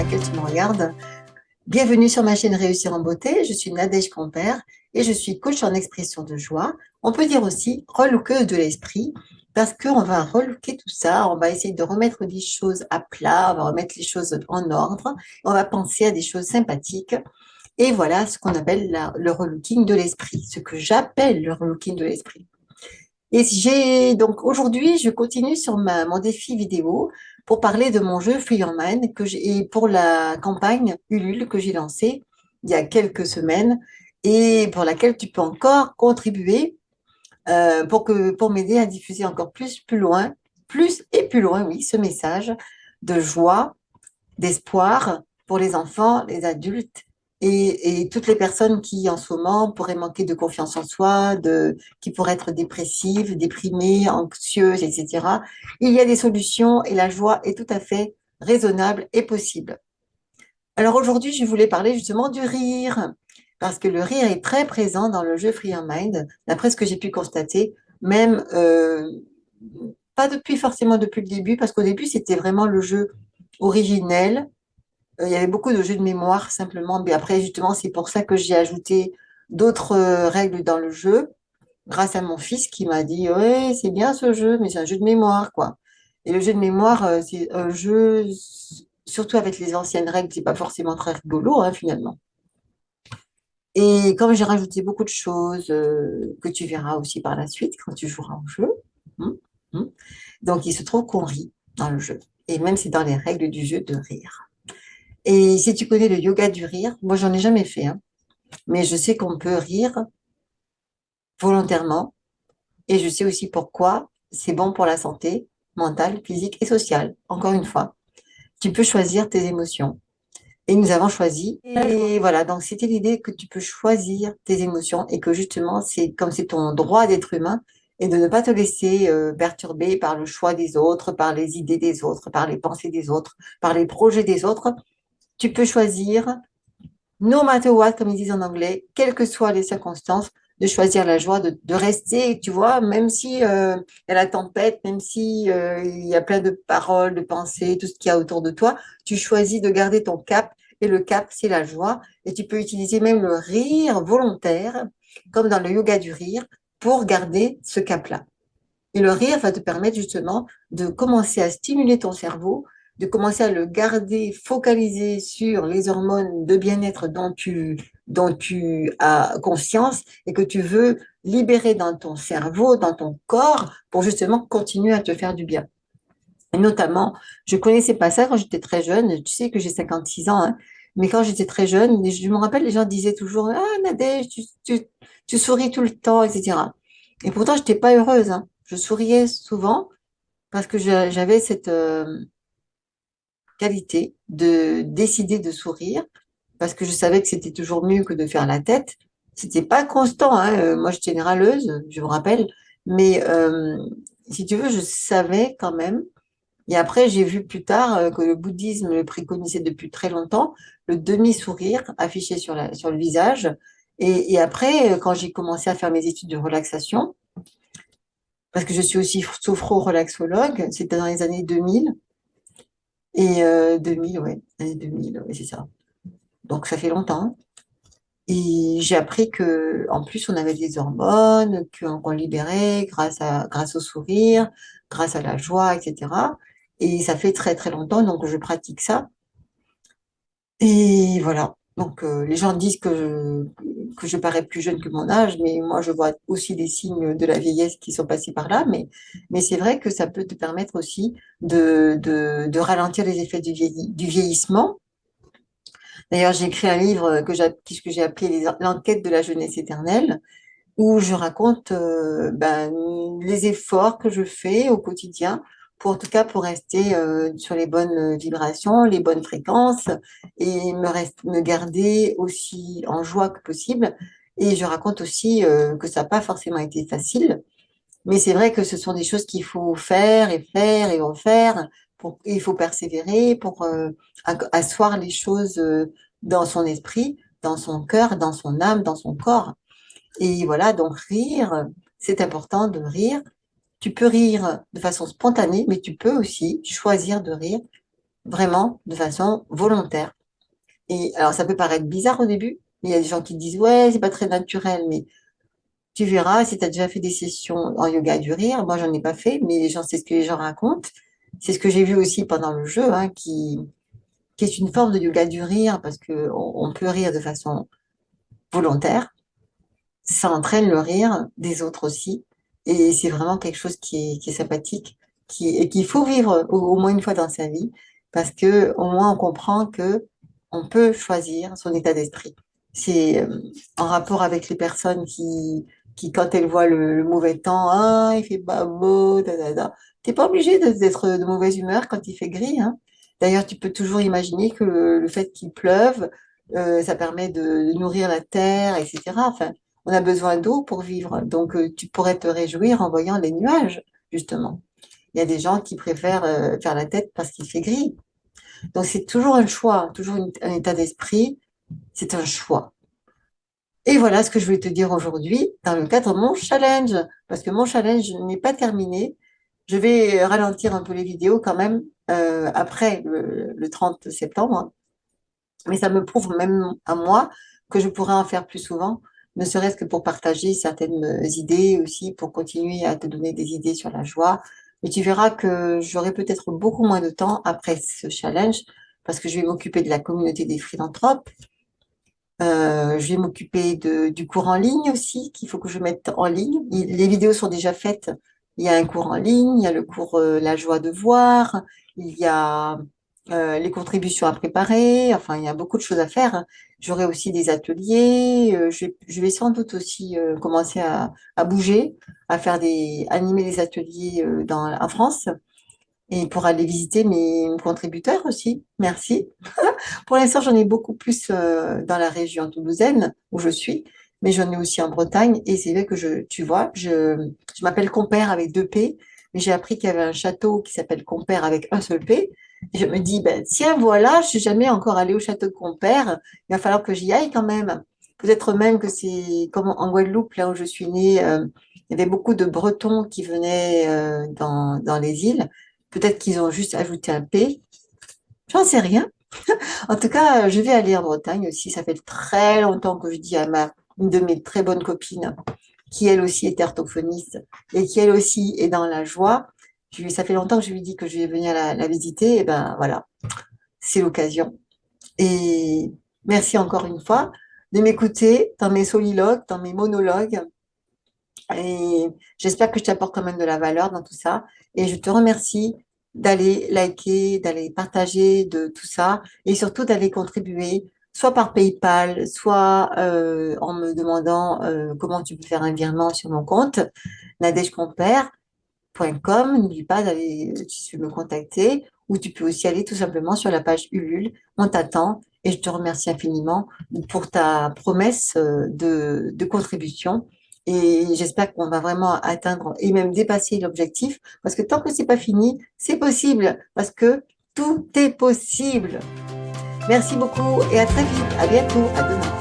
laquelle tu me regardes. Bienvenue sur ma chaîne Réussir en beauté. Je suis Nadège Compère et je suis coach en expression de joie. On peut dire aussi relookeuse de l'esprit parce qu'on va relooker tout ça. On va essayer de remettre les choses à plat, on va remettre les choses en ordre. On va penser à des choses sympathiques. Et voilà ce qu'on appelle le relooking de l'esprit, ce que j'appelle le relooking de l'esprit. Et j'ai donc aujourd'hui, je continue sur mon défi vidéo pour parler de mon jeu Free Your Mind et pour la campagne Ulule que j'ai lancée il y a quelques semaines et pour laquelle tu peux encore contribuer pour m'aider à diffuser encore plus loin, plus et plus loin, oui, ce message de joie, d'espoir pour les enfants, les adultes et toutes les personnes qui, en ce moment, pourraient manquer de confiance en soi, qui pourraient être dépressives, déprimées, anxieuses, etc. Il y a des solutions et la joie est tout à fait raisonnable et possible. Alors aujourd'hui, je voulais parler justement du rire, parce que le rire est très présent dans le jeu Free Your Mind, d'après ce que j'ai pu constater, même pas forcément depuis le début, parce qu'au début, c'était vraiment le jeu originel, il y avait beaucoup de jeux de mémoire simplement, mais après, justement, c'est pour ça que j'ai ajouté d'autres règles dans le jeu, grâce à mon fils qui m'a dit, ouais, c'est bien ce jeu, mais c'est un jeu de mémoire, quoi. Et le jeu de mémoire, c'est un jeu, surtout avec les anciennes règles, c'est pas forcément très rigolo, hein, finalement. Et comme j'ai rajouté beaucoup de choses que tu verras aussi par la suite quand tu joueras au jeu, hum, donc il se trouve qu'on rit dans le jeu. Et même c'est dans les règles du jeu de rire. Et si tu connais le yoga du rire, moi j'en ai jamais fait, hein, mais je sais qu'on peut rire volontairement et je sais aussi pourquoi c'est bon pour la santé mentale, physique et sociale. Encore une fois, tu peux choisir tes émotions. Et nous avons choisi. Et voilà, donc c'était l'idée que tu peux choisir tes émotions et que justement, c'est comme c'est ton droit d'être humain et de ne pas te laisser perturber par le choix des autres, par les idées des autres, par les pensées des autres, par les projets des autres. Tu peux choisir no matter what, comme ils disent en anglais, quelles que soient les circonstances, de choisir la joie, de rester, tu vois, même si il y a la tempête, même si il y a plein de paroles, de pensées, tout ce qu'il y a autour de toi, tu choisis de garder ton cap, et le cap, c'est la joie, et tu peux utiliser même le rire volontaire, comme dans le yoga du rire, pour garder ce cap-là. Et le rire va te permettre justement de commencer à stimuler ton cerveau, de commencer à le garder focalisé sur les hormones de bien-être dont tu as conscience et que tu veux libérer dans ton cerveau, dans ton corps, pour justement continuer à te faire du bien. Et notamment, je connaissais pas ça quand j'étais très jeune, tu sais que j'ai 56 ans, hein, mais quand j'étais très jeune, je me rappelle, les gens disaient toujours, ah Nadège, tu souris tout le temps, etc. Et pourtant, je n'étais pas heureuse, hein. Je souriais souvent parce que j'avais cette qualité de décider de sourire parce que je savais que c'était toujours mieux que de faire la tête. C'était pas constant, hein. Moi, j'étais une râleuse, je vous rappelle, mais si tu veux, je savais quand même. Et après, j'ai vu plus tard que le bouddhisme le préconisait depuis très longtemps, le demi-sourire affiché sur le visage. Et après, quand j'ai commencé à faire mes études de relaxation, parce que je suis aussi sophro-relaxologue, c'était dans les années 2000. Et 2000, ouais, années 2000, ouais, c'est ça. Donc ça fait longtemps. Et j'ai appris que, en plus, on avait des hormones qu'on libérait grâce au sourire, grâce à la joie, etc. Et ça fait très très longtemps, donc je pratique ça. Et voilà. Donc les gens disent que je parais plus jeune que mon âge, mais moi je vois aussi des signes de la vieillesse qui sont passés par là. Mais c'est vrai que ça peut te permettre aussi de ralentir les effets du vieillissement. D'ailleurs, j'ai écrit un livre que j'ai appelé L'enquête de la jeunesse éternelle, où je raconte les efforts que je fais au quotidien, en tout cas pour rester sur les bonnes vibrations, les bonnes fréquences, et me garder aussi en joie que possible. Et je raconte aussi que ça n'a pas forcément été facile, mais c'est vrai que ce sont des choses qu'il faut faire et refaire. Il faut persévérer pour asseoir les choses dans son esprit, dans son cœur, dans son âme, dans son corps. Et voilà, donc rire, c'est important de rire. Tu peux rire de façon spontanée, mais tu peux aussi choisir de rire vraiment de façon volontaire. Et alors, ça peut paraître bizarre au début, mais il y a des gens qui disent, ouais, c'est pas très naturel, mais tu verras, si tu as déjà fait des sessions en yoga du rire, moi, j'en ai pas fait, mais les gens, c'est ce que les gens racontent. C'est ce que j'ai vu aussi pendant le jeu, hein, qui est une forme de yoga du rire, parce que on peut rire de façon volontaire. Ça entraîne le rire des autres aussi. Et c'est vraiment quelque chose qui est sympathique, et qu'il faut vivre au moins une fois dans sa vie, parce que au moins on comprend que on peut choisir son état d'esprit. C'est en rapport avec les personnes qui quand elles voient le mauvais temps, ah, il fait pas beau, da, da, da. T'es pas obligé d'être de mauvaise humeur quand il fait gris, hein. D'ailleurs, tu peux toujours imaginer que le fait qu'il pleuve, ça permet de nourrir la terre, etc. Enfin, on a besoin d'eau pour vivre. Donc, tu pourrais te réjouir en voyant les nuages, justement. Il y a des gens qui préfèrent faire la tête parce qu'il fait gris. Donc, c'est toujours un choix, toujours un état d'esprit. C'est un choix. Et voilà ce que je voulais te dire aujourd'hui dans le cadre de mon challenge. Parce que mon challenge n'est pas terminé. Je vais ralentir un peu les vidéos quand même après le 30 septembre, hein. Mais ça me prouve même à moi que je pourrais en faire plus souvent, ne serait-ce que pour partager certaines idées aussi, pour continuer à te donner des idées sur la joie. Et tu verras que j'aurai peut-être beaucoup moins de temps après ce challenge, parce que je vais m'occuper de la communauté des philanthropes. Je vais m'occuper du cours en ligne aussi, qu'il faut que je mette en ligne. Les vidéos sont déjà faites. Il y a un cours en ligne, il y a le cours La joie de voir, il y a les contributions à préparer. Enfin, il y a beaucoup de choses à faire. J'aurai aussi des ateliers. Je vais sans doute aussi commencer à bouger, animer des ateliers en France et pour aller visiter mes contributeurs aussi. Merci. Pour l'instant, j'en ai beaucoup plus dans la région toulousaine où je suis, mais j'en ai aussi en Bretagne. Et c'est vrai que tu vois, je m'appelle Compère avec deux P, mais j'ai appris qu'il y avait un château qui s'appelle Compère avec un seul P. Et je me dis, ben, tiens, voilà, je suis jamais encore allée au château de Compère. Il va falloir que j'y aille quand même. Peut-être même que c'est comme en Guadeloupe, là où je suis née, il y avait beaucoup de Bretons qui venaient dans les îles. Peut-être qu'ils ont juste ajouté un P. J'en sais rien. En tout cas, je vais aller en Bretagne aussi. Ça fait très longtemps que je dis à une de mes très bonnes copines, qui elle aussi est orthophoniste et qui elle aussi est dans la joie. Ça fait longtemps que je lui dis que je vais venir la visiter. Et ben voilà, c'est l'occasion. Et merci encore une fois de m'écouter dans mes soliloques, dans mes monologues. Et j'espère que je t'apporte quand même de la valeur dans tout ça. Et je te remercie d'aller liker, d'aller partager de tout ça et surtout d'aller contribuer, soit par PayPal, soit en me demandant comment tu peux faire un virement sur mon compte, nadègecompère.com. N'oublie pas d'aller, tu peux me contacter ou tu peux aussi aller tout simplement sur la page Ulule. On t'attend et je te remercie infiniment pour ta promesse de contribution. Et j'espère qu'on va vraiment atteindre et même dépasser l'objectif parce que tant que c'est pas fini, c'est possible parce que tout est possible. Merci beaucoup et à très vite. À bientôt. À demain.